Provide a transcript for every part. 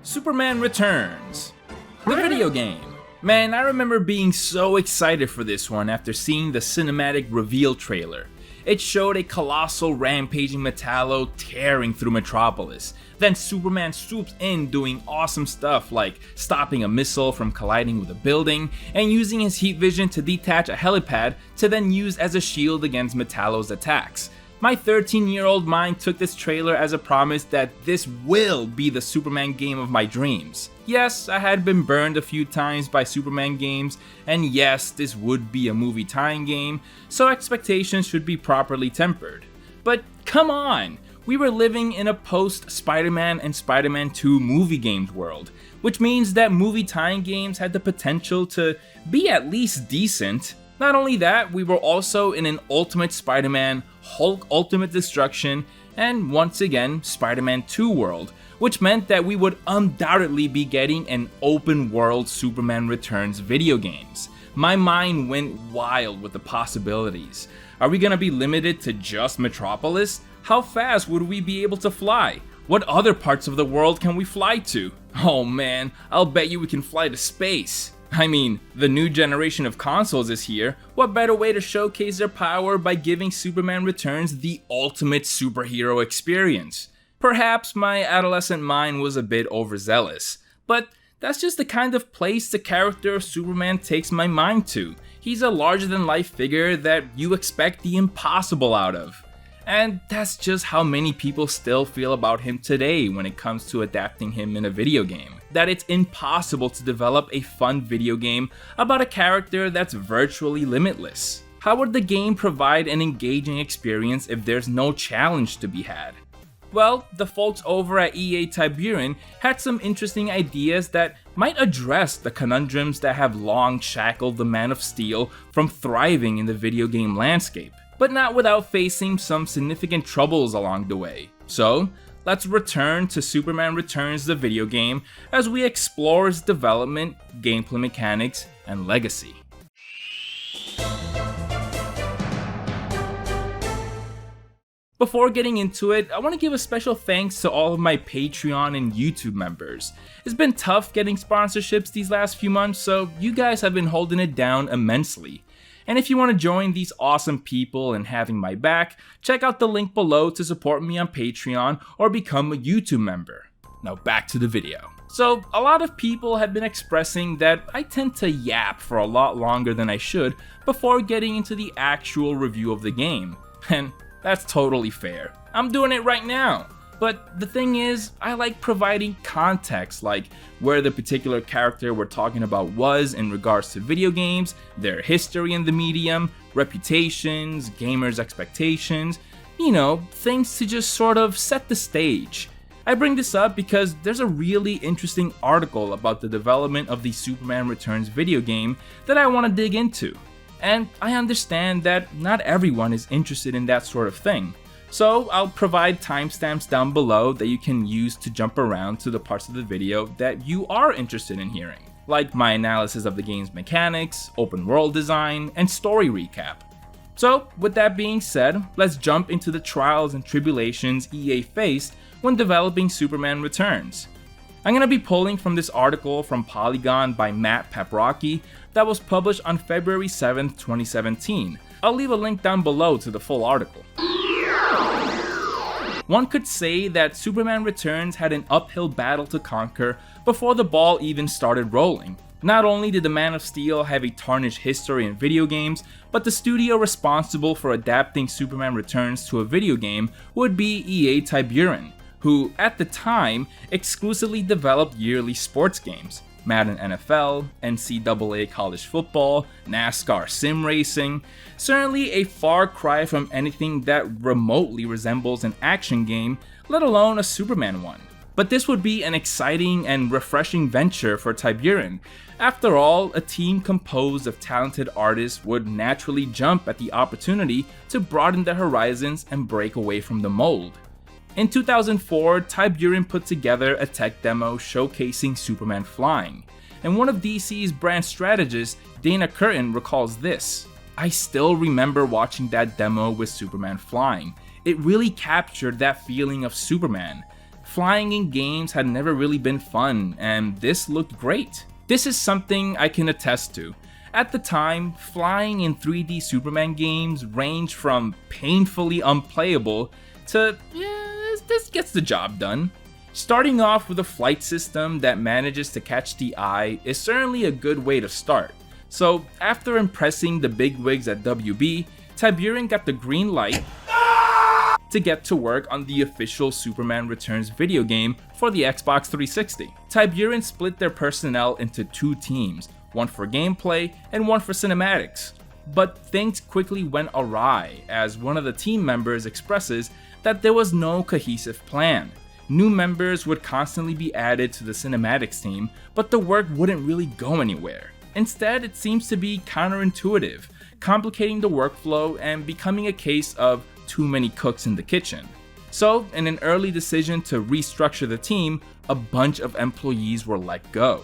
Superman Returns, the video game. Man, I remember being so excited for this one after seeing the cinematic reveal trailer. It showed a colossal rampaging Metallo tearing through Metropolis. Then Superman swoops in doing awesome stuff like stopping a missile from colliding with a building and using his heat vision to detach a helipad to then use as a shield against Metallo's attacks. My 13-year-old mind took this trailer as a promise that this will be the Superman game of my dreams. Yes, I had been burned a few times by Superman games, and yes, this would be a movie tie-in game, so expectations should be properly tempered. But come on! We were living in a post-Spider-Man and Spider-Man 2 movie games world, which means that movie tie-in games had the potential to be at least decent. Not only that, we were also in an Ultimate Spider-Man, Hulk Ultimate Destruction, and once again, Spider-Man 2 world, which meant that we would undoubtedly be getting an open world Superman Returns video games. My mind went wild with the possibilities. Are we gonna be limited to just Metropolis? How fast would we be able to fly? What other parts of the world can we fly to? Oh man, I'll bet you we can fly to space. I mean, the new generation of consoles is here. What better way to showcase their power by giving Superman Returns the ultimate superhero experience? Perhaps my adolescent mind was a bit overzealous, but that's just the kind of place the character of Superman takes my mind to. He's a larger-than-life figure that you expect the impossible out of. And that's just how many people still feel about him today when it comes to adapting him in a video game. That it's impossible to develop a fun video game about a character that's virtually limitless. How would the game provide an engaging experience if there's no challenge to be had? Well, the folks over at EA Tiburon had some interesting ideas that might address the conundrums that have long shackled the Man of Steel from thriving in the video game landscape, but not without facing some significant troubles along the way. So, let's return to Superman Returns the video game as we explore its development, gameplay mechanics, and legacy. Before getting into it, I want to give a special thanks to all of my Patreon and YouTube members. It's been tough getting sponsorships these last few months, so you guys have been holding it down immensely. And if you want to join these awesome people and having my back, check out the link below to support me on Patreon or become a YouTube member. Now back to the video. So, a lot of people have been expressing that I tend to yap for a lot longer than I should before getting into the actual review of the game. And that's totally fair. I'm doing it right now. But the thing is, I like providing context, like where the particular character we're talking about was in regards to video games, their history in the medium, reputations, gamers' expectations, you know, things to just sort of set the stage. I bring this up because there's a really interesting article about the development of the Superman Returns video game that I want to dig into. And I understand that not everyone is interested in that sort of thing. So I'll provide timestamps down below that you can use to jump around to the parts of the video that you are interested in hearing, like my analysis of the game's mechanics, open world design, and story recap. So with that being said, let's jump into the trials and tribulations EA faced when developing Superman Returns. I'm going to be pulling from this article from Polygon by Matt Paprocki that was published on February 7th, 2017. I'll leave a link down below to the full article. One could say that Superman Returns had an uphill battle to conquer before the ball even started rolling. Not only did the Man of Steel have a tarnished history in video games, but the studio responsible for adapting Superman Returns to a video game would be EA Tiburon, who at the time exclusively developed yearly sports games. Madden NFL, NCAA college football, NASCAR sim racing, certainly a far cry from anything that remotely resembles an action game, let alone a Superman one. But this would be an exciting and refreshing venture for Tiburon. After all, a team composed of talented artists would naturally jump at the opportunity to broaden their horizons and break away from the mold. In 2004, Tiburon put together a tech demo showcasing Superman flying, and one of DC's brand strategists, Dana Curtin, recalls this: "I still remember watching that demo with Superman flying. It really captured that feeling of Superman. Flying in games had never really been fun, and this looked great. This is something I can attest to. At the time, flying in 3D Superman games ranged from painfully unplayable to, this gets the job done. Starting off with a flight system that manages to catch the eye is certainly a good way to start. So after impressing the bigwigs at WB, Tiburon got the green light to get to work on the official Superman Returns video game for the Xbox 360. Tiburon split their personnel into two teams, one for gameplay and one for cinematics. But things quickly went awry as one of the team members expresses that there was no cohesive plan. New members would constantly be added to the cinematics team, but the work wouldn't really go anywhere. Instead, it seems to be counterintuitive, complicating the workflow and becoming a case of too many cooks in the kitchen. So, in an early decision to restructure the team, a bunch of employees were let go.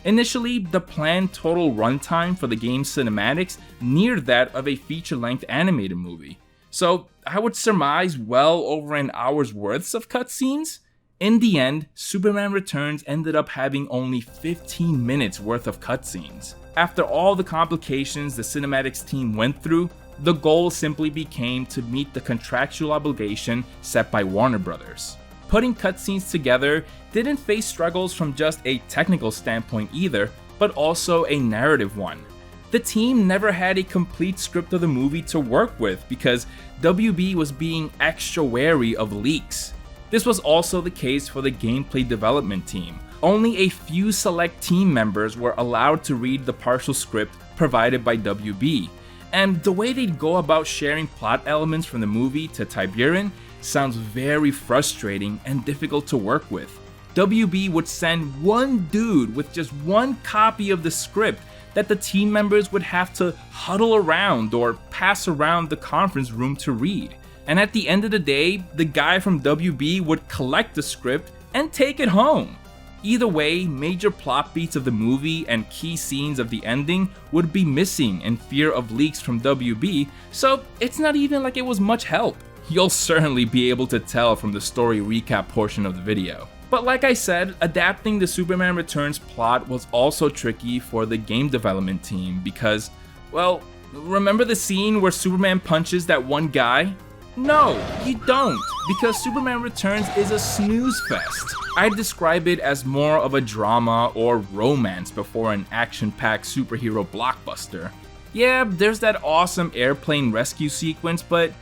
Initially, the planned total runtime for the game's cinematics neared that of a feature-length animated movie. So, I would surmise well over an hour's worth of cutscenes. In the end, Superman Returns ended up having only 15 minutes worth of cutscenes. After all the complications the cinematics team went through, the goal simply became to meet the contractual obligation set by Warner Brothers. Putting cutscenes together didn't face struggles from just a technical standpoint either, but also a narrative one. The team never had a complete script of the movie to work with because WB was being extra wary of leaks. This was also the case for the gameplay development team. Only a few select team members were allowed to read the partial script provided by WB, and the way they'd go about sharing plot elements from the movie to Tiburon sounds very frustrating and difficult to work with. WB would send one dude with just one copy of the script that the team members would have to huddle around or pass around the conference room to read. And at the end of the day, the guy from WB would collect the script and take it home. Either way, major plot beats of the movie and key scenes of the ending would be missing in fear of leaks from WB, so it's not even like it was much help. You'll certainly be able to tell from the story recap portion of the video. But like I said, adapting the Superman Returns plot was also tricky for the game development team because, well, remember the scene where Superman punches that one guy? No, you don't, because Superman Returns is a snooze fest. I'd describe it as more of a drama or romance before an action-packed superhero blockbuster. Yeah, there's that awesome airplane rescue sequence, but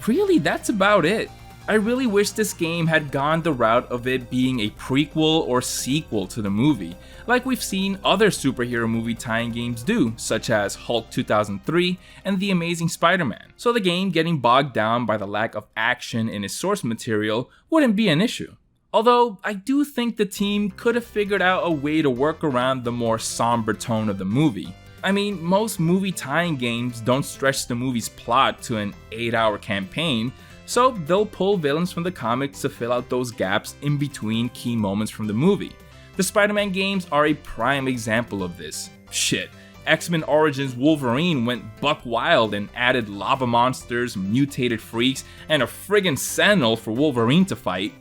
really that's about it. I really wish this game had gone the route of it being a prequel or sequel to the movie, like we've seen other superhero movie tie-in games do, such as Hulk 2003 and The Amazing Spider-Man. So the game getting bogged down by the lack of action in its source material wouldn't be an issue. Although, I do think the team could have figured out a way to work around the more somber tone of the movie. I mean, most movie tie-in games don't stretch the movie's plot to an 8-hour campaign, so they'll pull villains from the comics to fill out those gaps in between key moments from the movie. The Spider-Man games are a prime example of this. Shit, X-Men Origins Wolverine went buck wild and added lava monsters, mutated freaks, and a friggin' Sentinel for Wolverine to fight.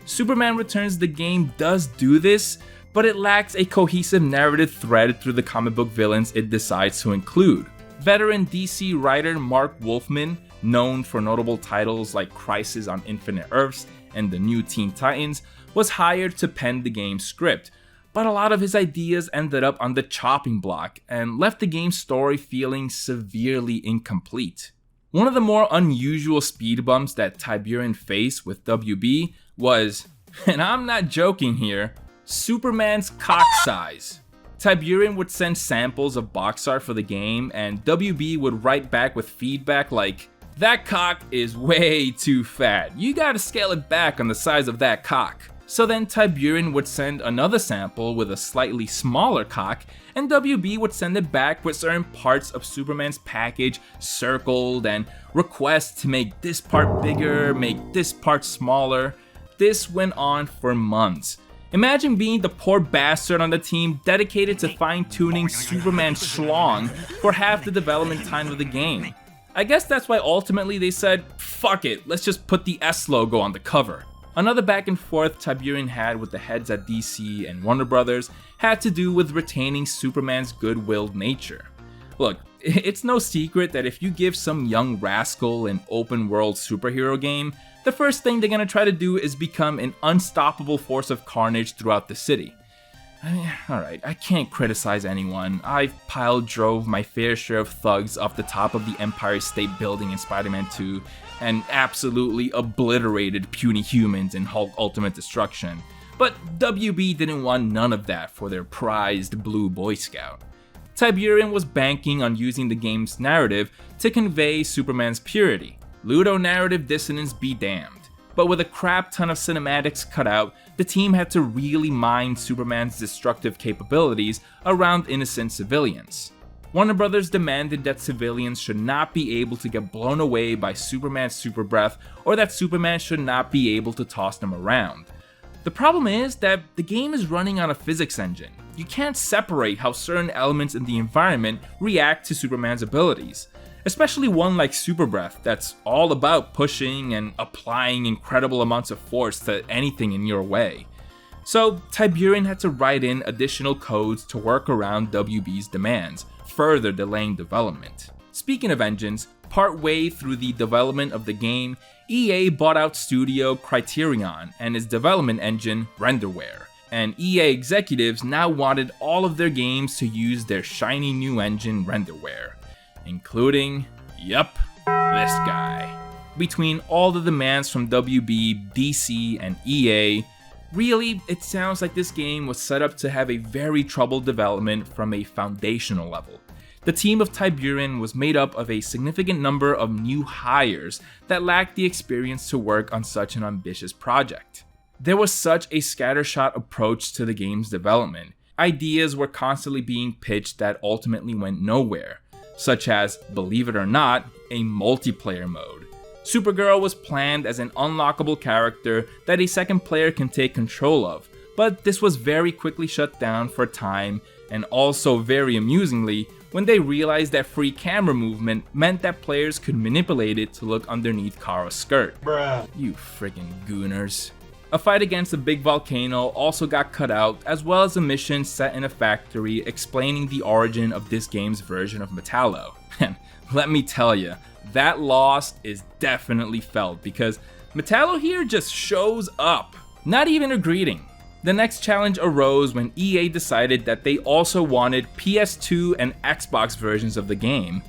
Superman Returns the game does do this, but it lacks a cohesive narrative thread through the comic book villains it decides to include. Veteran DC writer Mark Wolfman, known for notable titles like Crisis on Infinite Earths and the new Teen Titans, was hired to pen the game's script, but a lot of his ideas ended up on the chopping block and left the game's story feeling severely incomplete. One of the more unusual speed bumps that Tiburon faced with WB was, and I'm not joking here, Superman's cock size. Tiburon would send samples of box art for the game, and WB would write back with feedback like, "That cock is way too fat. You gotta scale it back on the size of that cock." So then Tiburon would send another sample with a slightly smaller cock, and WB would send it back with certain parts of Superman's package circled and requests to make this part bigger, make this part smaller. This went on for months. Imagine being the poor bastard on the team dedicated to fine-tuning Superman's schlong for half the development time of the game. I guess that's why ultimately they said, fuck it, let's just put the S logo on the cover. Another back and forth Tiberian had with the heads at DC and Warner Brothers had to do with retaining Superman's good-willed nature. Look, it's no secret that if you give some young rascal an open-world superhero game, the first thing they're gonna try to do is become an unstoppable force of carnage throughout the city. I mean, alright, I can't criticize anyone. I've drove my fair share of thugs off the top of the Empire State Building in Spider-Man 2 and absolutely obliterated puny humans in Hulk Ultimate Destruction. But WB didn't want none of that for their prized Blue Boy Scout. Tiberian was banking on using the game's narrative to convey Superman's purity. Ludonarrative dissonance be damned. But with a crap ton of cinematics cut out, the team had to really mine Superman's destructive capabilities around innocent civilians. Warner Brothers demanded that civilians should not be able to get blown away by Superman's super breath, or that Superman should not be able to toss them around. The problem is that the game is running on a physics engine. You can't separate how certain elements in the environment react to Superman's abilities. Especially one like Super Breath that's all about pushing and applying incredible amounts of force to anything in your way. So Tiberian had to write in additional codes to work around WB's demands, further delaying development. Speaking of engines, partway through the development of the game, EA bought out studio Criterion and its development engine, Renderware. And EA executives now wanted all of their games to use their shiny new engine, Renderware. Including, yup, this guy. Between all the demands from WB, DC, and EA, really, it sounds like this game was set up to have a very troubled development from a foundational level. The team of Tiberian was made up of a significant number of new hires that lacked the experience to work on such an ambitious project. There was such a scattershot approach to the game's development. Ideas were constantly being pitched that ultimately went nowhere, such as, believe it or not, a multiplayer mode. Supergirl was planned as an unlockable character that a second player can take control of, but this was very quickly shut down for time, and also very amusingly, when they realized that free camera movement meant that players could manipulate it to look underneath Kara's skirt. Bruh. You freaking gooners. A fight against a big volcano also got cut out, as well as a mission set in a factory explaining the origin of this game's version of Metallo. And let me tell you, that loss is definitely felt because Metallo here just shows up. Not even a greeting. The next challenge arose when EA decided that they also wanted PS2 and Xbox versions of the game.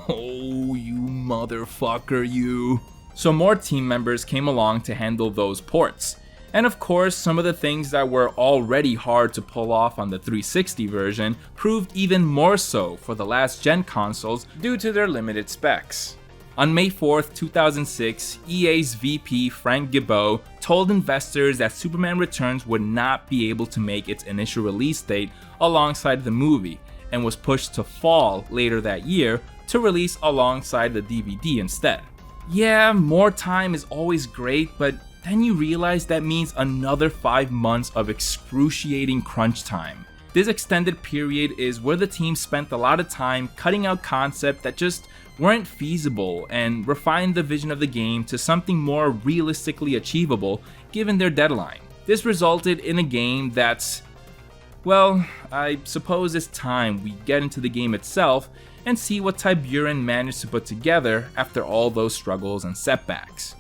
Oh, you motherfucker, you. So more team members came along to handle those ports. And of course, some of the things that were already hard to pull off on the 360 version proved even more so for the last gen consoles due to their limited specs. On May 4th, 2006, EA's VP Frank Gibeau told investors that Superman Returns would not be able to make its initial release date alongside the movie, and was pushed to fall later that year to release alongside the DVD instead. Yeah, more time is always great, but then you realize that means another 5 months of excruciating crunch time. This extended period is where the team spent a lot of time cutting out concepts that just weren't feasible and refined the vision of the game to something more realistically achievable given their deadline. This resulted in a game that's, well, I suppose it's time we get into the game itself and see what Tiberian managed to put together after all those struggles and setbacks.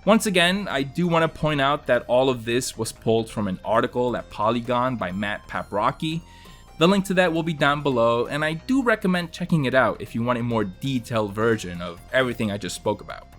Once again, I do want to point out that all of this was pulled from an article at Polygon by Matt Paprocki. The link to that will be down below, and I do recommend checking it out if you want a more detailed version of everything I just spoke about.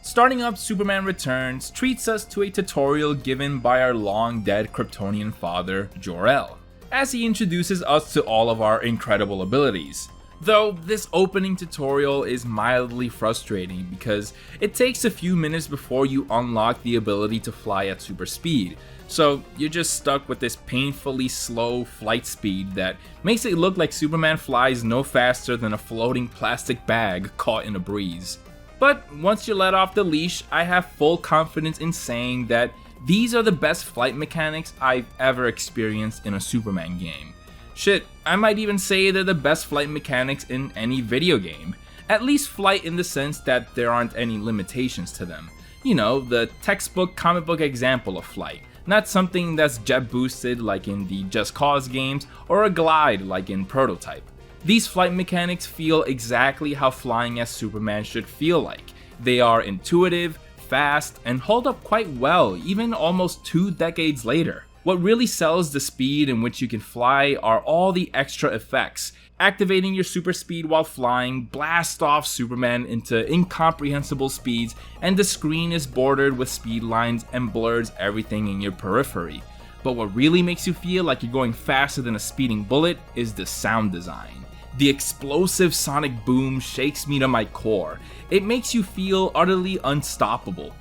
Starting up, Superman Returns treats us to a tutorial given by our long-dead Kryptonian father, Jor-El, as he introduces us to all of our incredible abilities. Though this opening tutorial is mildly frustrating because it takes a few minutes before you unlock the ability to fly at super speed, so you're just stuck with this painfully slow flight speed that makes it look like Superman flies no faster than a floating plastic bag caught in a breeze. But once you let off the leash, I have full confidence in saying that these are the best flight mechanics I've ever experienced in a Superman game. Shit, I might even say they're the best flight mechanics in any video game. At least flight in the sense that there aren't any limitations to them. You know, the textbook comic book example of flight, not something that's jet boosted like in the Just Cause games or a glide like in Prototype. These flight mechanics feel exactly how flying as Superman should feel like. They are intuitive, fast, and hold up quite well even almost 2 decades later. What really sells the speed in which you can fly are all the extra effects. Activating your super speed while flying blasts off Superman into incomprehensible speeds, and the screen is bordered with speed lines and blurs everything in your periphery. But what really makes you feel like you're going faster than a speeding bullet is the sound design. The explosive sonic boom shakes me to my core. It makes you feel utterly unstoppable.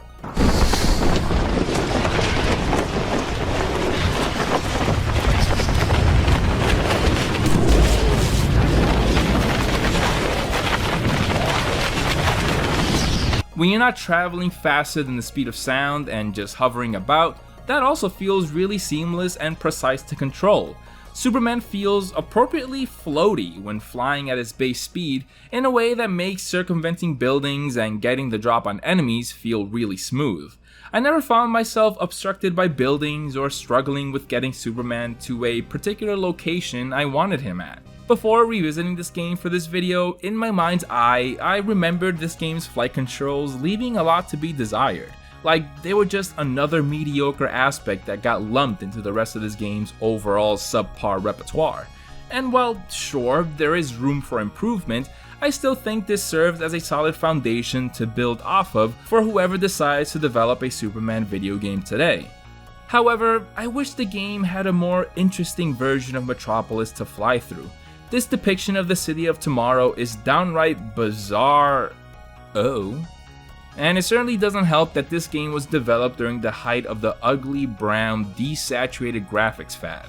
When you're not traveling faster than the speed of sound and just hovering about, that also feels really seamless and precise to control. Superman feels appropriately floaty when flying at his base speed in a way that makes circumventing buildings and getting the drop on enemies feel really smooth. I never found myself obstructed by buildings or struggling with getting Superman to a particular location I wanted him at. Before revisiting this game for this video, in my mind's eye, I remembered this game's flight controls leaving a lot to be desired. Like, they were just another mediocre aspect that got lumped into the rest of this game's overall subpar repertoire. And while sure, there is room for improvement, I still think this serves as a solid foundation to build off of for whoever decides to develop a Superman video game today. However, I wish the game had a more interesting version of Metropolis to fly through. This depiction of the city of tomorrow is downright bizarre. And it certainly doesn't help that this game was developed during the height of the ugly, brown, desaturated graphics fad.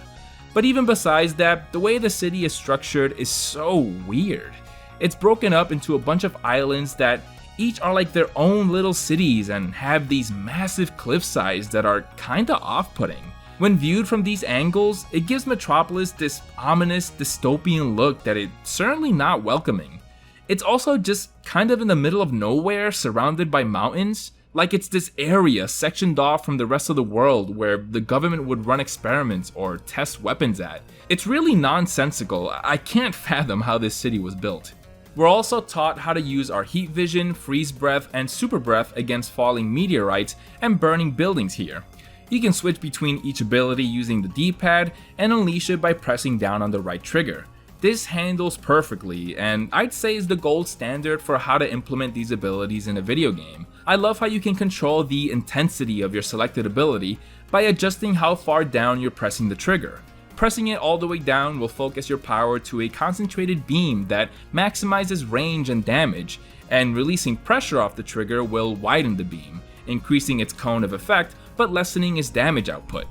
But even besides that, the way the city is structured is so weird. It's broken up into a bunch of islands that each are like their own little cities and have these massive cliff sides that are kinda off-putting. When viewed from these angles, it gives Metropolis this ominous, dystopian look that is certainly not welcoming. It's also just kind of in the middle of nowhere, surrounded by mountains, like it's this area sectioned off from the rest of the world where the government would run experiments or test weapons at. It's really nonsensical. I can't fathom how this city was built. We're also taught how to use our heat vision, freeze breath, and super breath against falling meteorites and burning buildings here. You can switch between each ability using the D-pad and unleash it by pressing down on the right trigger. This handles perfectly, and I'd say is the gold standard for how to implement these abilities in a video game. I love how you can control the intensity of your selected ability by adjusting how far down you're pressing the trigger. Pressing it all the way down will focus your power to a concentrated beam that maximizes range and damage, and releasing pressure off the trigger will widen the beam, increasing its cone of effect but lessening its damage output.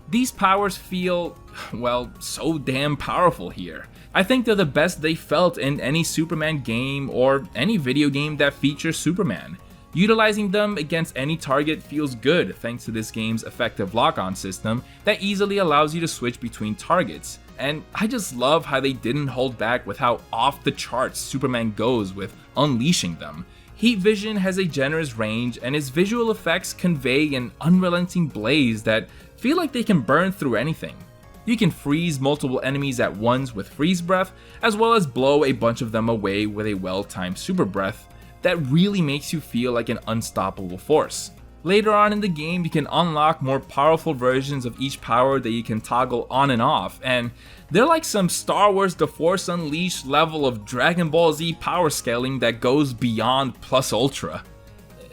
These powers feel, well, so damn powerful here. I think they're the best they felt in any Superman game or any video game that features Superman. Utilizing them against any target feels good thanks to this game's effective lock-on system that easily allows you to switch between targets. And I just love how they didn't hold back with how off the charts Superman goes with unleashing them. Heat vision has a generous range, and its visual effects convey an unrelenting blaze that feel like they can burn through anything. You can freeze multiple enemies at once with freeze breath, as well as blow a bunch of them away with a well-timed super breath that really makes you feel like an unstoppable force. Later on in the game, you can unlock more powerful versions of each power that you can toggle on and off, and they're like some Star Wars The Force Unleashed level of Dragon Ball Z power scaling that goes beyond plus ultra.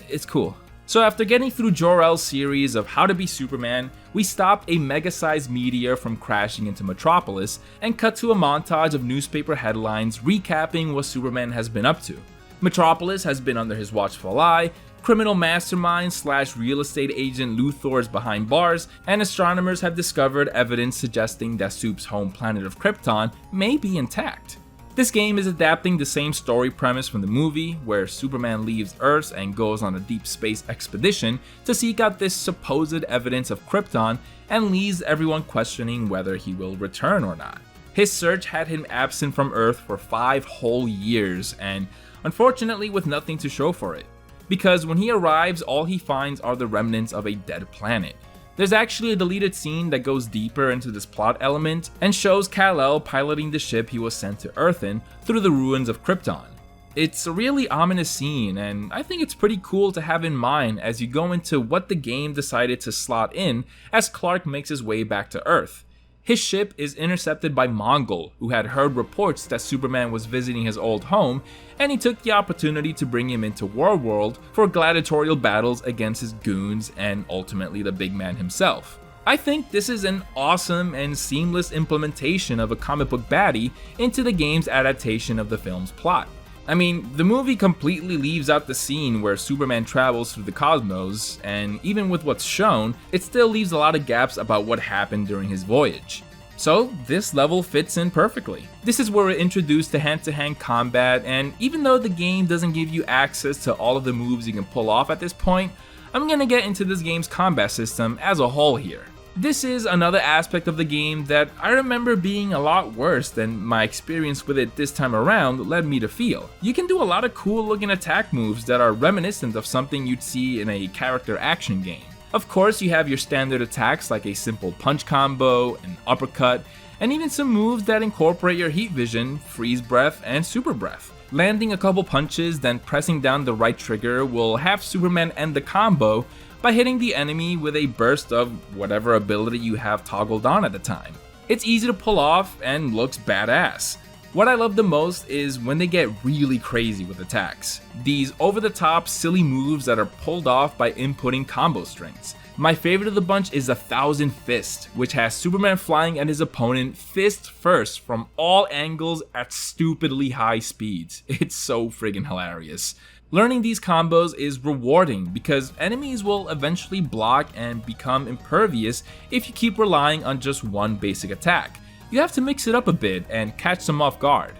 It's cool. So after getting through Jor-El's series of How to Be Superman, we stopped a mega-sized meteor from crashing into Metropolis and cut to a montage of newspaper headlines recapping what Superman has been up to. Metropolis has been under his watchful eye, criminal mastermind / real estate agent Luthor is behind bars, and astronomers have discovered evidence suggesting that Soup's home planet of Krypton may be intact. This game is adapting the same story premise from the movie, where Superman leaves Earth and goes on a deep space expedition to seek out this supposed evidence of Krypton and leaves everyone questioning whether he will return or not. His search had him absent from Earth for 5 whole years, and unfortunately with nothing to show for it. because when he arrives, all he finds are the remnants of a dead planet. There's actually a deleted scene that goes deeper into this plot element and shows Kal-El piloting the ship he was sent to Earth in through the ruins of Krypton. It's a really ominous scene, and I think it's pretty cool to have in mind as you go into what the game decided to slot in as Clark makes his way back to Earth. His ship is intercepted by Mongol, who had heard reports that Superman was visiting his old home, and he took the opportunity to bring him into Warworld for gladiatorial battles against his goons and ultimately the big man himself. I think this is an awesome and seamless implementation of a comic book baddie into the game's adaptation of the film's plot. I mean, the movie completely leaves out the scene where Superman travels through the cosmos, and even with what's shown, it still leaves a lot of gaps about what happened during his voyage. So this level fits in perfectly. This is where we're introduced to hand-to-hand combat, and even though the game doesn't give you access to all of the moves you can pull off at this point, I'm gonna get into this game's combat system as a whole here. This is another aspect of the game that I remember being a lot worse than my experience with it this time around led me to feel. You can do a lot of cool looking attack moves that are reminiscent of something you'd see in a character action game. Of course, you have your standard attacks like a simple punch combo, an uppercut, and even some moves that incorporate your heat vision, freeze breath, and super breath. Landing a couple punches, then pressing down the right trigger will have Superman end the combo by hitting the enemy with a burst of whatever ability you have toggled on at the time. It's easy to pull off and looks badass. What I love the most is when they get really crazy with attacks. These over-the-top silly moves that are pulled off by inputting combo strings. My favorite of the bunch is 1,000 Fist, which has Superman flying at his opponent fist first from all angles at stupidly high speeds. It's so friggin' hilarious. Learning these combos is rewarding because enemies will eventually block and become impervious if you keep relying on just one basic attack. You have to mix it up a bit and catch them off guard.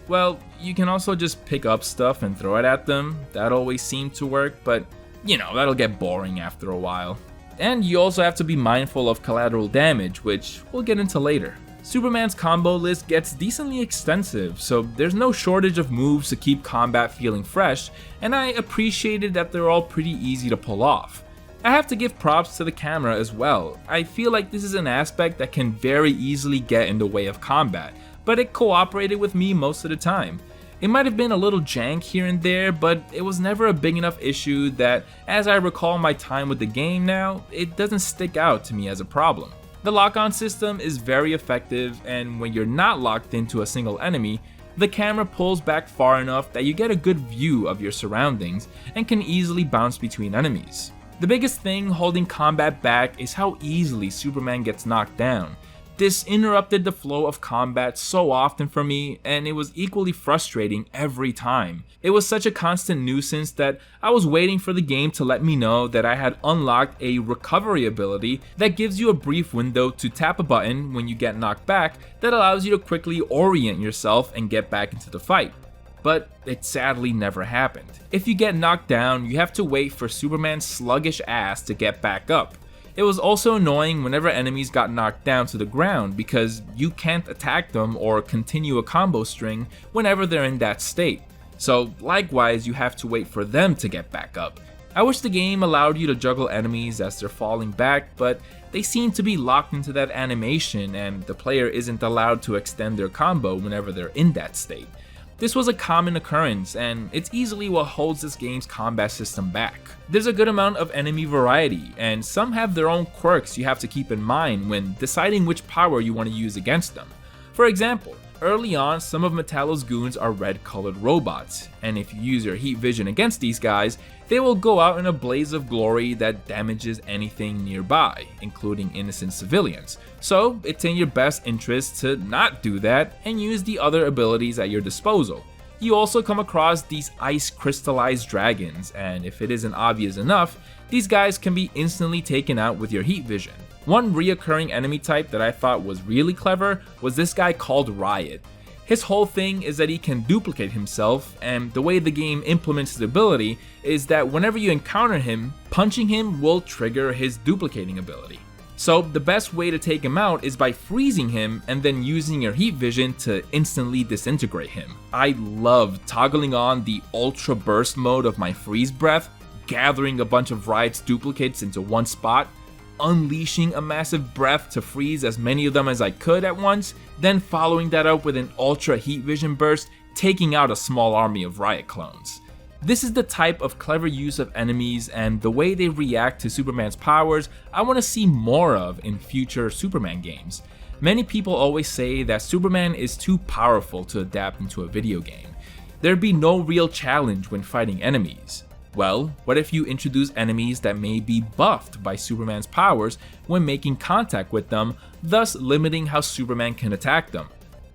Well, you can also just pick up stuff and throw it at them. That always seemed to work, but that'll get boring after a while. And you also have to be mindful of collateral damage, which we'll get into later. Superman's combo list gets decently extensive, so there's no shortage of moves to keep combat feeling fresh, and I appreciated that they're all pretty easy to pull off. I have to give props to the camera as well. I feel like this is an aspect that can very easily get in the way of combat, but it cooperated with me most of the time. It might have been a little jank here and there, but it was never a big enough issue that, as I recall my time with the game now, it doesn't stick out to me as a problem. The lock-on system is very effective, and when you're not locked into a single enemy, the camera pulls back far enough that you get a good view of your surroundings and can easily bounce between enemies. The biggest thing holding combat back is how easily Superman gets knocked down. This interrupted the flow of combat so often for me, and it was equally frustrating every time. It was such a constant nuisance that I was waiting for the game to let me know that I had unlocked a recovery ability that gives you a brief window to tap a button when you get knocked back that allows you to quickly orient yourself and get back into the fight. But it sadly never happened. If you get knocked down, you have to wait for Superman's sluggish ass to get back up. It was also annoying whenever enemies got knocked down to the ground because you can't attack them or continue a combo string whenever they're in that state. So likewise, you have to wait for them to get back up. I wish the game allowed you to juggle enemies as they're falling back, but they seem to be locked into that animation and the player isn't allowed to extend their combo whenever they're in that state. This was a common occurrence, and it's easily what holds this game's combat system back. There's a good amount of enemy variety, and some have their own quirks you have to keep in mind when deciding which power you want to use against them. For example, early on, some of Metallo's goons are red-colored robots, and if you use your heat vision against these guys, they will go out in a blaze of glory that damages anything nearby, including innocent civilians. So it's in your best interest to not do that and use the other abilities at your disposal. You also come across these ice crystallized dragons, and if it isn't obvious enough, these guys can be instantly taken out with your heat vision. One reoccurring enemy type that I thought was really clever was this guy called Riot. His whole thing is that he can duplicate himself, and the way the game implements his ability is that whenever you encounter him, punching him will trigger his duplicating ability. So the best way to take him out is by freezing him and then using your heat vision to instantly disintegrate him. I love toggling on the ultra burst mode of my freeze breath gathering a bunch of Riot's duplicates into one spot, unleashing a massive breath to freeze as many of them as I could at once, then following that up with an ultra heat vision burst, taking out a small army of Riot clones. This is the type of clever use of enemies and the way they react to Superman's powers I want to see more of in future Superman games. Many people always say that Superman is too powerful to adapt into a video game. There'd be no real challenge when fighting enemies. Well, what if you introduce enemies that may be buffed by Superman's powers when making contact with them, thus limiting how Superman can attack them?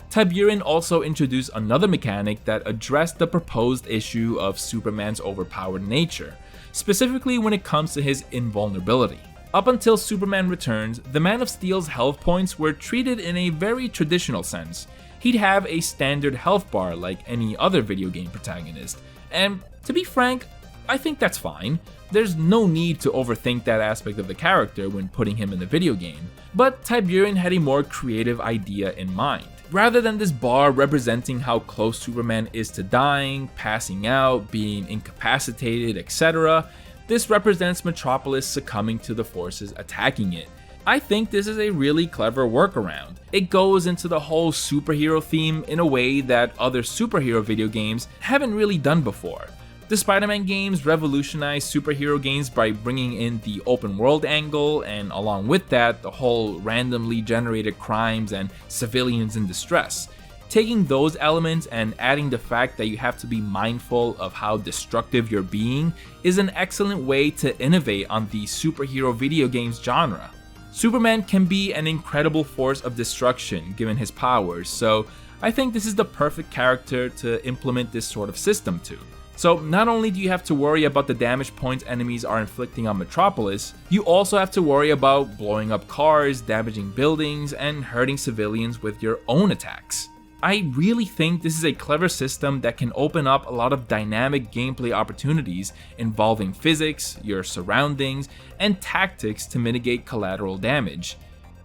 Tiburon also introduced another mechanic that addressed the proposed issue of Superman's overpowered nature, specifically when it comes to his invulnerability. Up until Superman Returns, the Man of Steel's health points were treated in a very traditional sense. He'd have a standard health bar like any other video game protagonist, and to be frank, I think that's fine. There's no need to overthink that aspect of the character when putting him in the video game, but Tiburon had a more creative idea in mind. Rather than this bar representing how close Superman is to dying, passing out, being incapacitated, etc., this represents Metropolis succumbing to the forces attacking it. I think this is a really clever workaround. It goes into the whole superhero theme in a way that other superhero video games haven't really done before. The Spider-Man games revolutionized superhero games by bringing in the open world angle, and along with that, the whole randomly generated crimes and civilians in distress. Taking those elements and adding the fact that you have to be mindful of how destructive you're being is an excellent way to innovate on the superhero video games genre. Superman can be an incredible force of destruction given his powers, so I think this is the perfect character to implement this sort of system to. So not only do you have to worry about the damage points enemies are inflicting on Metropolis, you also have to worry about blowing up cars, damaging buildings, and hurting civilians with your own attacks. I really think this is a clever system that can open up a lot of dynamic gameplay opportunities involving physics, your surroundings, and tactics to mitigate collateral damage.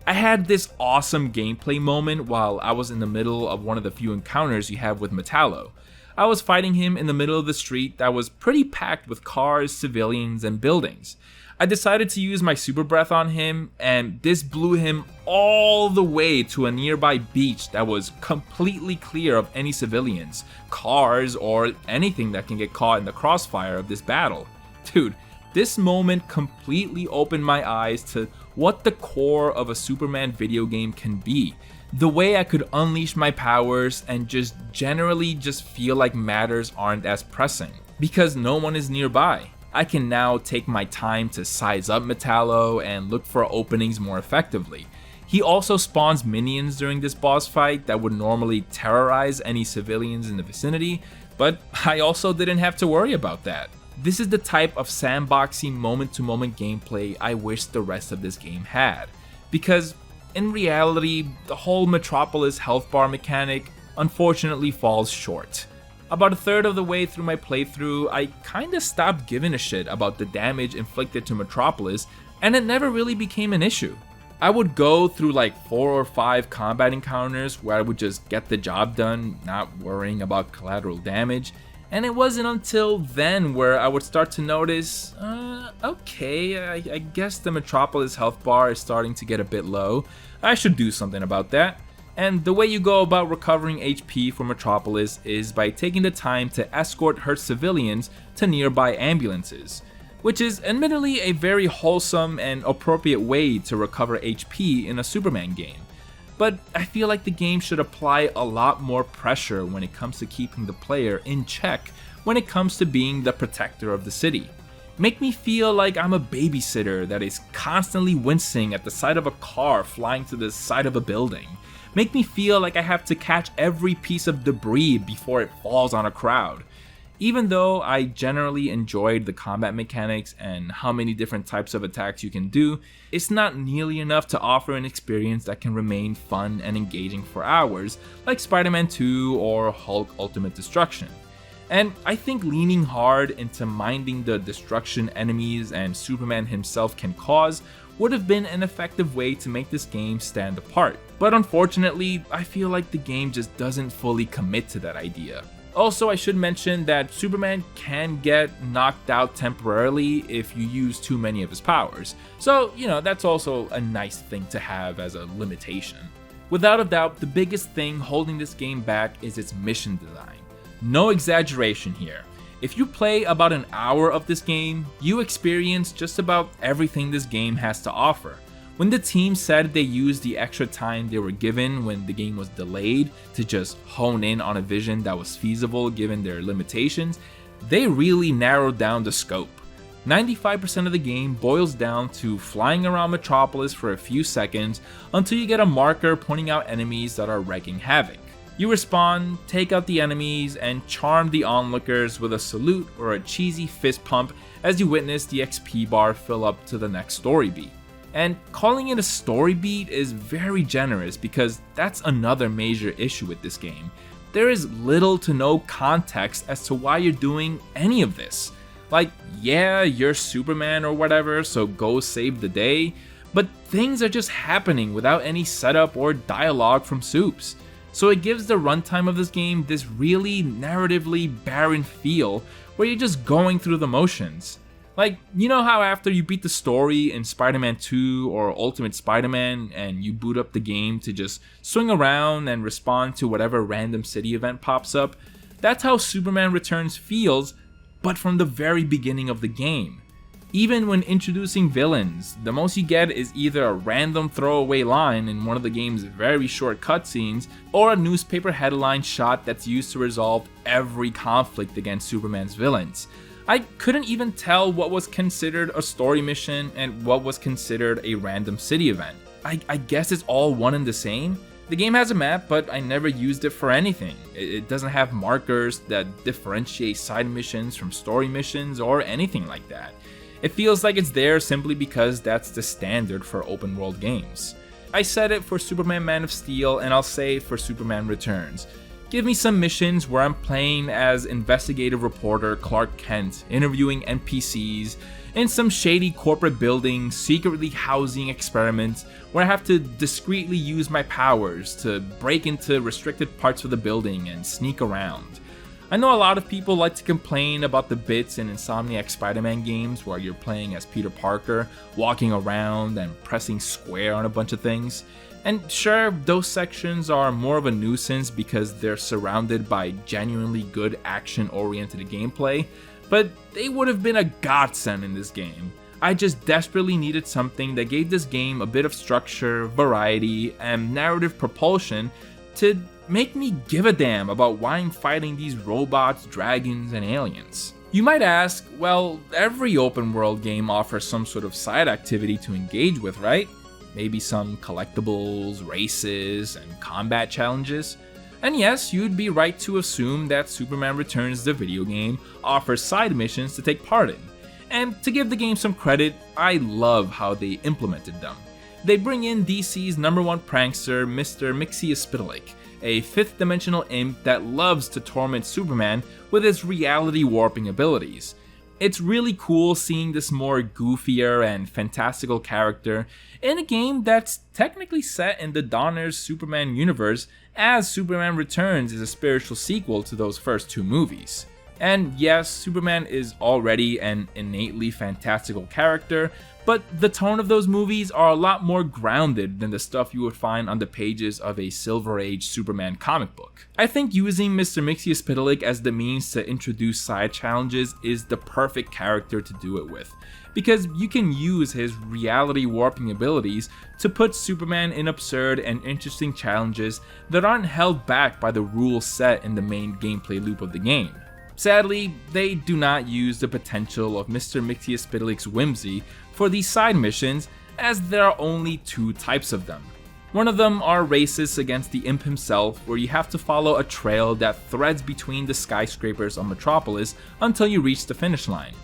I had this awesome gameplay moment while I was in the middle of one of the few encounters you have with Metallo. I was fighting him in the middle of the street that was pretty packed with cars, civilians, and buildings. I decided to use my super breath on him, and this blew him all the way to a nearby beach that was completely clear of any civilians, cars, or anything that can get caught in the crossfire of this battle. Dude, this moment completely opened my eyes to what the core of a Superman video game can be. The way I could unleash my powers and just generally just feel like matters aren't as pressing, because no one is nearby. I can now take my time to size up Metallo and look for openings more effectively. He also spawns minions during this boss fight that would normally terrorize any civilians in the vicinity, but I also didn't have to worry about that. This is the type of sandboxy moment-to-moment gameplay I wish the rest of this game had, because in reality, the whole Metropolis Healthbar mechanic unfortunately falls short. About a third of the way through my playthrough, I kinda stopped giving a shit about the damage inflicted to Metropolis, and it never really became an issue. I would go through like 4 or 5 combat encounters where I would just get the job done, not worrying about collateral damage, and it wasn't until then where I would start to notice, okay, I guess the Metropolis health bar is starting to get a bit low. I should do something about that. And the way you go about recovering HP from Metropolis is by taking the time to escort hurt civilians to nearby ambulances, which is admittedly a very wholesome and appropriate way to recover HP in a Superman game. But I feel like the game should apply a lot more pressure when it comes to keeping the player in check when it comes to being the protector of the city. Make me feel like I'm a babysitter that is constantly wincing at the sight of a car flying to the side of a building. Make me feel like I have to catch every piece of debris before it falls on a crowd. Even though I generally enjoyed the combat mechanics and how many different types of attacks you can do, it's not nearly enough to offer an experience that can remain fun and engaging for hours, like Spider-Man 2 or Hulk Ultimate Destruction. And I think leaning hard into minding the destruction enemies and Superman himself can cause would have been an effective way to make this game stand apart. But unfortunately, I feel like the game just doesn't fully commit to that idea. Also, I should mention that Superman can get knocked out temporarily if you use too many of his powers. So, that's also a nice thing to have as a limitation. Without a doubt, the biggest thing holding this game back is its mission design. No exaggeration here. If you play about an hour of this game, you experience just about everything this game has to offer. When the team said they used the extra time they were given when the game was delayed to just hone in on a vision that was feasible given their limitations, they really narrowed down the scope. 95% of the game boils down to flying around Metropolis for a few seconds until you get a marker pointing out enemies that are wreaking havoc. You respawn, take out the enemies, and charm the onlookers with a salute or a cheesy fist pump as you witness the XP bar fill up to the next story beat. And calling it a story beat is very generous because that's another major issue with this game. There is little to no context as to why you're doing any of this. Like, yeah, you're Superman or whatever, so go save the day, but things are just happening without any setup or dialogue from Supes. So it gives the runtime of this game this really narratively barren feel where you're just going through the motions. Like, you know how after you beat the story in Spider-Man 2 or Ultimate Spider-Man and you boot up the game to just swing around and respond to whatever random city event pops up? That's how Superman Returns feels, but from the very beginning of the game. Even when introducing villains, the most you get is either a random throwaway line in one of the game's very short cutscenes, or a newspaper headline shot that's used to resolve every conflict against Superman's villains. I couldn't even tell what was considered a story mission and what was considered a random city event. I guess it's all one and the same. The game has a map, but I never used it for anything. It doesn't have markers that differentiate side missions from story missions or anything like that. It feels like it's there simply because that's the standard for open world games. I said it for Superman Man of Steel, and I'll say it for Superman Returns. Give me some missions where I'm playing as investigative reporter Clark Kent, interviewing NPCs, in some shady corporate building, secretly housing experiments where I have to discreetly use my powers to break into restricted parts of the building and sneak around. I know a lot of people like to complain about the bits in Insomniac Spider-Man games where you're playing as Peter Parker, walking around and pressing square on a bunch of things. And sure, those sections are more of a nuisance because they're surrounded by genuinely good action-oriented gameplay, but they would have been a godsend in this game. I just desperately needed something that gave this game a bit of structure, variety, and narrative propulsion to make me give a damn about why I'm fighting these robots, dragons, and aliens. You might ask, well, every open world game offers some sort of side activity to engage with, right? Maybe some collectibles, races, and combat challenges. And yes, you'd be right to assume that Superman Returns the video game offers side missions to take part in. And to give the game some credit, I love how they implemented them. They bring in DC's #1 prankster, Mr. Mxyzptlk, a fifth-dimensional imp that loves to torment Superman with his reality warping abilities. It's really cool seeing this more goofier and fantastical character in a game that's technically set in the Donner's Superman universe, as Superman Returns is a spiritual sequel to those first two movies. And yes, Superman is already an innately fantastical character, but the tone of those movies are a lot more grounded than the stuff you would find on the pages of a Silver Age Superman comic book. I think using Mr. Mxyzptlk as the means to introduce side challenges is the perfect character to do it with, because you can use his reality warping abilities to put Superman in absurd and interesting challenges that aren't held back by the rules set in the main gameplay loop of the game. Sadly, they do not use the potential of Mr. Mxyzptlk's whimsy for these side missions, as there are only two types of them. One of them are races against the imp himself, where you have to follow a trail that threads between the skyscrapers on Metropolis until you reach the finish line.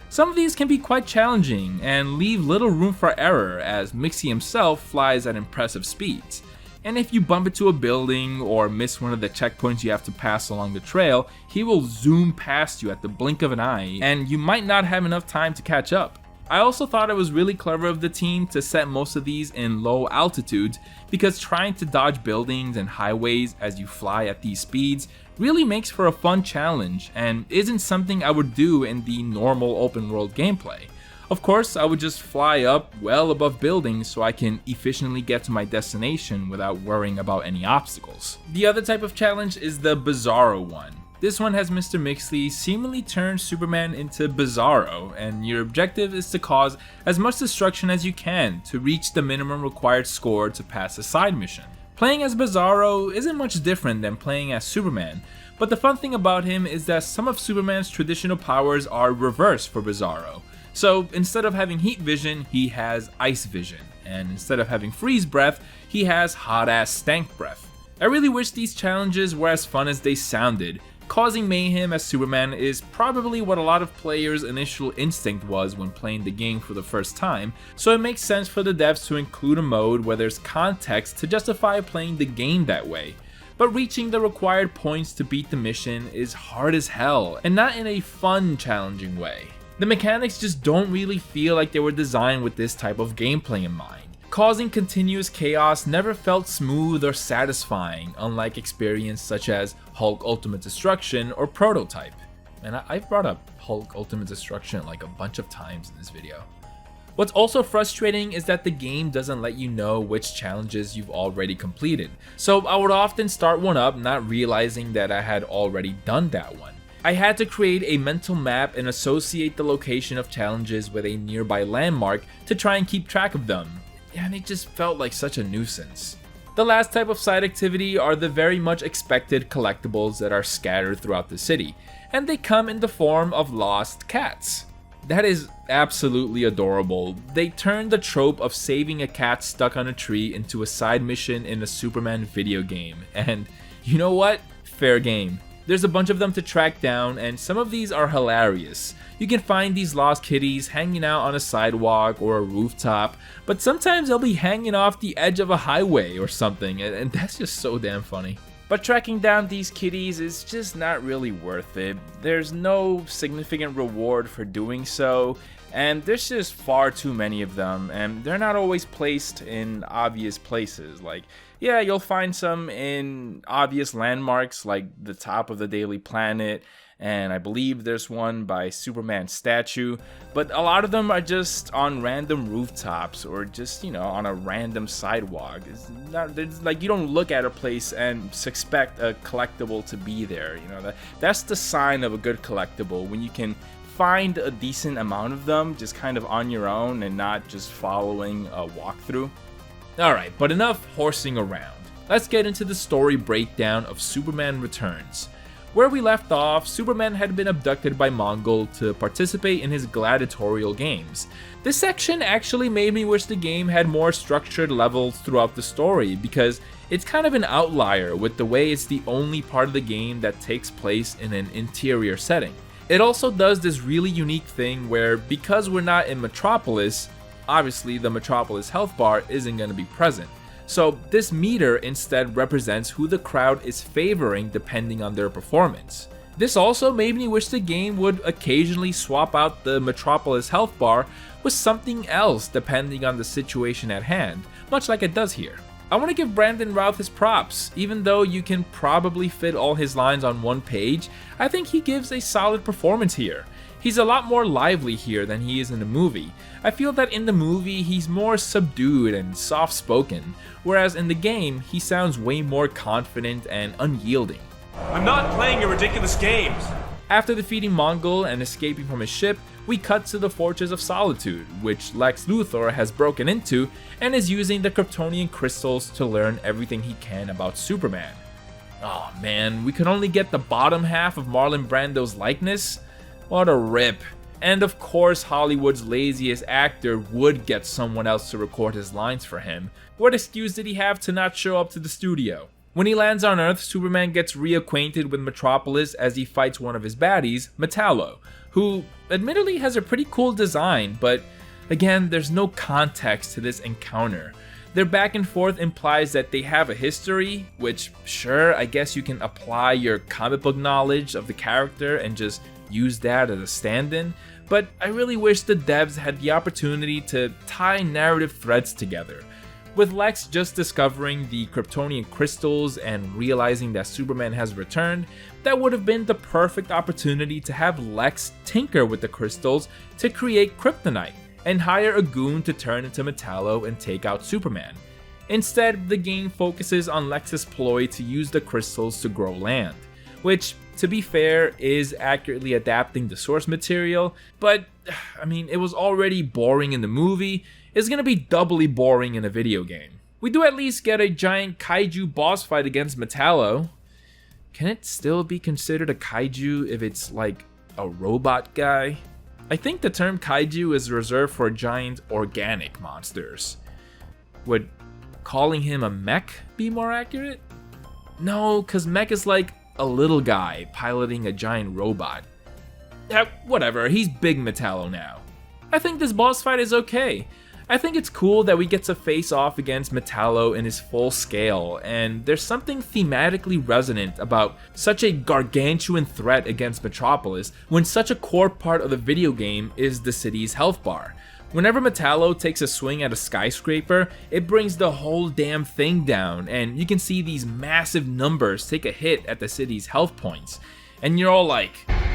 Some of these can be quite challenging and leave little room for error, as Mixie himself flies at impressive speeds. And if you bump into a building or miss one of the checkpoints you have to pass along the trail, he will zoom past you at the blink of an eye, and you might not have enough time to catch up. I also thought it was really clever of the team to set most of these in low altitudes, because trying to dodge buildings and highways as you fly at these speeds really makes for a fun challenge and isn't something I would do in the normal open world gameplay. Of course, I would just fly up well above buildings so I can efficiently get to my destination without worrying about any obstacles. The other type of challenge is the Bizarro one. This one has Mr. Mixley seemingly turn Superman into Bizarro, and your objective is to cause as much destruction as you can to reach the minimum required score to pass a side mission. Playing as Bizarro isn't much different than playing as Superman, but the fun thing about him is that some of Superman's traditional powers are reversed for Bizarro. So instead of having heat vision, he has ice vision, and instead of having freeze breath, he has hot ass stank breath. I really wish these challenges were as fun as they sounded. Causing mayhem as Superman is probably what a lot of players' initial instinct was when playing the game for the first time, so it makes sense for the devs to include a mode where there's context to justify playing the game that way. But reaching the required points to beat the mission is hard as hell, and not in a fun, challenging way. The mechanics just don't really feel like they were designed with this type of gameplay in mind. Causing continuous chaos never felt smooth or satisfying, unlike experience such as Hulk Ultimate Destruction or Prototype. And I've brought up Hulk Ultimate Destruction like a bunch of times in this video. What's also frustrating is that the game doesn't let you know which challenges you've already completed, so I would often start one up not realizing that I had already done that one. I had to create a mental map and associate the location of challenges with a nearby landmark to try and keep track of them. And it just felt like such a nuisance. The last type of side activity are the very much expected collectibles that are scattered throughout the city, and they come in the form of lost cats. That is absolutely adorable. They turned the trope of saving a cat stuck on a tree into a side mission in a Superman video game, and you know what? Fair game. There's a bunch of them to track down, and some of these are hilarious. You can find these lost kitties hanging out on a sidewalk or a rooftop, but sometimes they'll be hanging off the edge of a highway or something, and that's just so damn funny. But tracking down these kitties is just not really worth it. There's no significant reward for doing so, and there's just far too many of them, and they're not always placed in obvious places. Like, yeah, you'll find some in obvious landmarks like the top of the Daily Planet, and I believe there's one by Superman's statue, but a lot of them are just on random rooftops or just, on a random sidewalk. It's like you don't look at a place and expect a collectible to be there. That's the sign of a good collectible, when you can find a decent amount of them just kind of on your own and not just following a walkthrough. Alright, but enough horsing around. Let's get into the story breakdown of Superman Returns. Where we left off, Superman had been abducted by Mongol to participate in his gladiatorial games. This section actually made me wish the game had more structured levels throughout the story, because it's kind of an outlier with the way it's the only part of the game that takes place in an interior setting. It also does this really unique thing where, because we're not in Metropolis, obviously the Metropolis Healthbar isn't going to be present. So this meter instead represents who the crowd is favoring depending on their performance. This also made me wish the game would occasionally swap out the Metropolis Healthbar with something else depending on the situation at hand, much like it does here. I want to give Brandon Routh his props. Even though you can probably fit all his lines on one page, I think he gives a solid performance here. He's a lot more lively here than he is in the movie. I feel that in the movie he's more subdued and soft-spoken, whereas in the game he sounds way more confident and unyielding. I'm not playing your ridiculous games! After defeating Mongol and escaping from his ship, we cut to the Fortress of Solitude, which Lex Luthor has broken into and is using the Kryptonian crystals to learn everything he can about Superman. Oh man, we could only get the bottom half of Marlon Brando's likeness? What a rip. And of course Hollywood's laziest actor would get someone else to record his lines for him. What excuse did he have to not show up to the studio? When he lands on Earth, Superman gets reacquainted with Metropolis as he fights one of his baddies, Metallo, who admittedly has a pretty cool design, but again, there's no context to this encounter. Their back and forth implies that they have a history, which sure, I guess you can apply your comic book knowledge of the character and just use that as a stand-in, but I really wish the devs had the opportunity to tie narrative threads together. With Lex just discovering the Kryptonian crystals and realizing that Superman has returned, that would have been the perfect opportunity to have Lex tinker with the crystals to create kryptonite, and hire a goon to turn into Metallo and take out Superman. Instead, the game focuses on Lex's ploy to use the crystals to grow land, which, to be fair, is accurately adapting the source material, but I mean, it was already boring in the movie. It's gonna be doubly boring in a video game. We do at least get a giant kaiju boss fight against Metallo. Can it still be considered a kaiju if it's like a robot guy? I think the term kaiju is reserved for giant organic monsters. Would calling him a mech be more accurate? No, cause mech is like a little guy piloting a giant robot. Whatever, he's Big Metallo now. I think this boss fight is okay. I think it's cool that we get to face off against Metallo in his full scale, and there's something thematically resonant about such a gargantuan threat against Metropolis when such a core part of the video game is the city's health bar. Whenever Metallo takes a swing at a skyscraper, it brings the whole damn thing down, and you can see these massive numbers take a hit at the city's health points. And you're all like,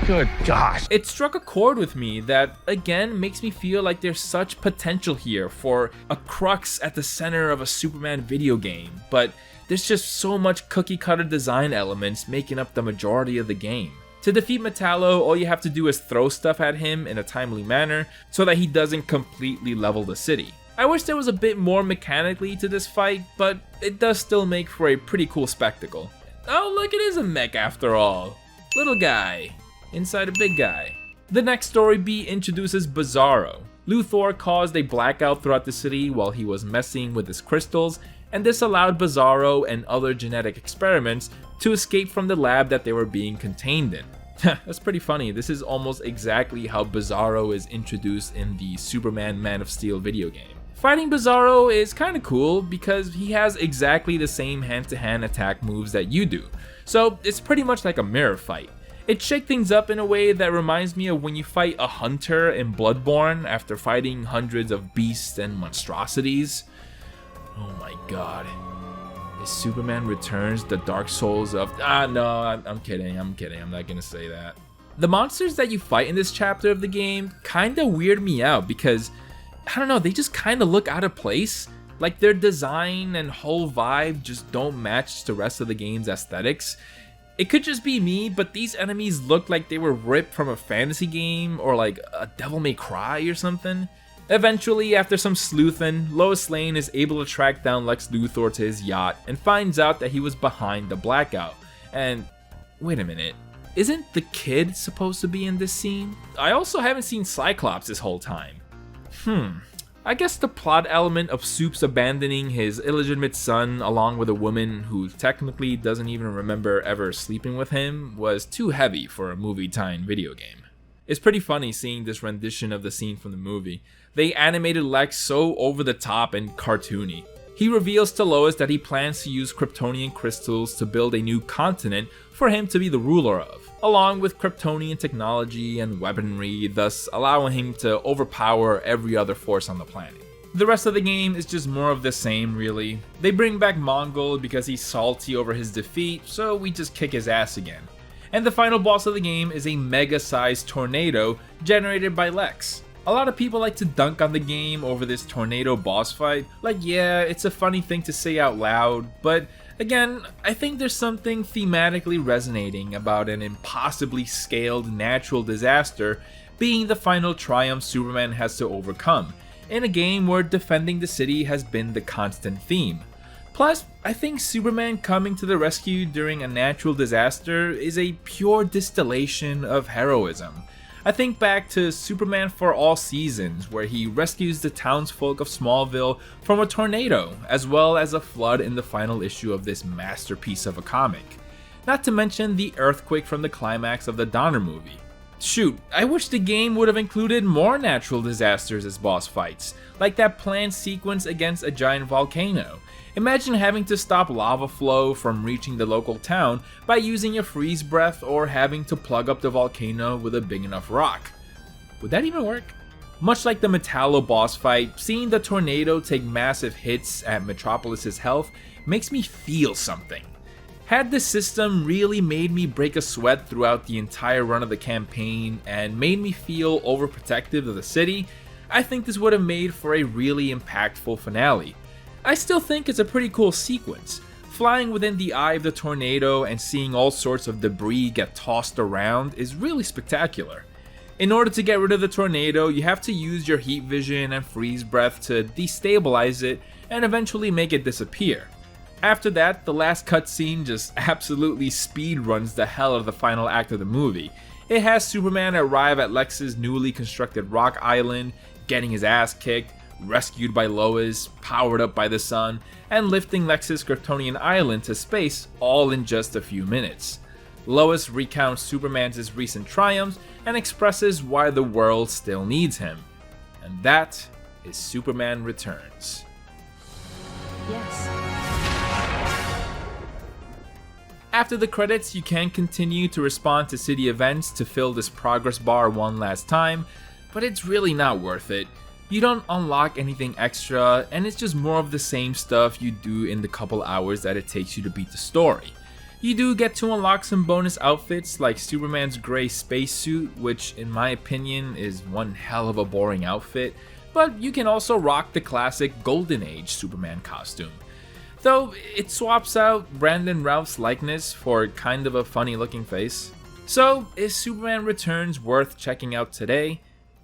good gosh. It struck a chord with me that, again, makes me feel like there's such potential here for a crux at the center of a Superman video game, but there's just so much cookie cutter design elements making up the majority of the game. To defeat Metallo, all you have to do is throw stuff at him in a timely manner so that he doesn't completely level the city. I wish there was a bit more mechanically to this fight, but it does still make for a pretty cool spectacle. Oh look, it is a mech after all. Little guy inside a big guy. The next story beat introduces Bizarro. Luthor caused a blackout throughout the city while he was messing with his crystals, and this allowed Bizarro and other genetic experiments to escape from the lab that they were being contained in. That's pretty funny. This is almost exactly how Bizarro is introduced in the Superman Man of Steel video game. Fighting Bizarro is kinda cool because he has exactly the same hand-to-hand attack moves that you do, so it's pretty much like a mirror fight. It shakes things up in a way that reminds me of when you fight a hunter in Bloodborne after fighting hundreds of beasts and monstrosities. Oh my god. Is Superman Returns the Dark Souls of... no, I'm kidding, I'm not gonna say that. The monsters that you fight in this chapter of the game kinda weird me out because, I don't know, they just kinda look out of place. Like their design and whole vibe just don't match the rest of the game's aesthetics. It could just be me, but these enemies look like they were ripped from a fantasy game or like a Devil May Cry or something. Eventually, after some sleuthing, Lois Lane is able to track down Lex Luthor to his yacht and finds out that he was behind the blackout. And wait a minute, isn't the kid supposed to be in this scene? I also haven't seen Cyclops this whole time. I guess the plot element of Supes abandoning his illegitimate son along with a woman who technically doesn't even remember ever sleeping with him was too heavy for a movie-tie-in video game. It's pretty funny seeing this rendition of the scene from the movie. They animated Lex so over the top and cartoony. He reveals to Lois that he plans to use Kryptonian crystals to build a new continent for him to be the ruler of, along with Kryptonian technology and weaponry, thus allowing him to overpower every other force on the planet. The rest of the game is just more of the same, really. They bring back Mongol because he's salty over his defeat, so we just kick his ass again. And the final boss of the game is a mega-sized tornado generated by Lex. A lot of people like to dunk on the game over this tornado boss fight. Like, yeah, it's a funny thing to say out loud, but again, I think there's something thematically resonating about an impossibly scaled natural disaster being the final triumph Superman has to overcome, in a game where defending the city has been the constant theme. Plus, I think Superman coming to the rescue during a natural disaster is a pure distillation of heroism. I think back to Superman for All Seasons, where he rescues the townsfolk of Smallville from a tornado, as well as a flood in the final issue of this masterpiece of a comic. Not to mention the earthquake from the climax of the Donner movie. Shoot, I wish the game would have included more natural disasters as boss fights, like that planned sequence against a giant volcano. Imagine having to stop lava flow from reaching the local town by using a freeze breath or having to plug up the volcano with a big enough rock. would that even work? Much like the Metallo boss fight, seeing the tornado take massive hits at Metropolis' health makes me feel something. Had this system really made me break a sweat throughout the entire run of the campaign and made me feel overprotective of the city, I think this would have made for a really impactful finale. I still think it's a pretty cool sequence. Flying within the eye of the tornado and seeing all sorts of debris get tossed around is really spectacular. In order to get rid of the tornado, you have to use your heat vision and freeze breath to destabilize it and eventually make it disappear. After that, the last cutscene just absolutely speedruns the hell out of the final act of the movie. It has Superman arrive at Lex's newly constructed rock island, getting his ass kicked, rescued by Lois, powered up by the sun, and lifting Lex's Kryptonian island to space all in just a few minutes. Lois recounts Superman's recent triumphs and expresses why the world still needs him. And that is Superman Returns. Yes. After the credits, you can continue to respond to city events to fill this progress bar one last time, but it's really not worth it. You don't unlock anything extra, and it's just more of the same stuff you do in the couple hours that it takes you to beat the story. You do get to unlock some bonus outfits like Superman's gray spacesuit, which in my opinion is one hell of a boring outfit, but you can also rock the classic Golden Age Superman costume. Though it swaps out Brandon Routh's likeness for kind of a funny looking face. So is Superman Returns worth checking out today?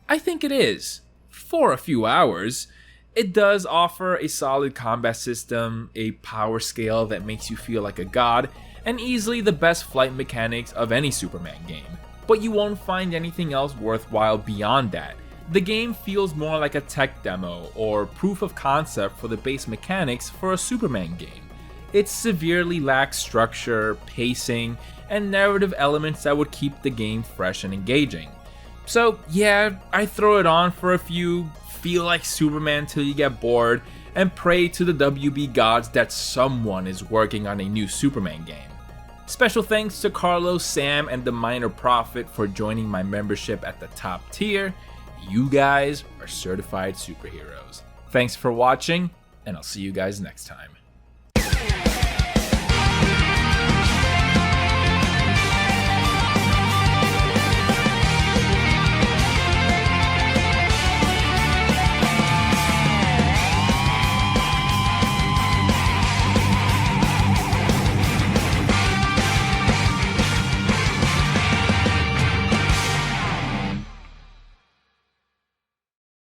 I think it is. For a few hours. It does offer a solid combat system, a power scale that makes you feel like a god, and easily the best flight mechanics of any Superman game. But you won't find anything else worthwhile beyond that. The game feels more like a tech demo or proof of concept for the base mechanics for a Superman game. It severely lacks structure, pacing, and narrative elements that would keep the game fresh and engaging. So yeah, I throw it on for a few, feel like Superman till you get bored, and pray to the WB gods that someone is working on a new Superman game. Special thanks to Carlos, Sam, and the Minor Prophet for joining my membership at the top tier. You guys are certified superheroes. Thanks for watching, and I'll see you guys next time.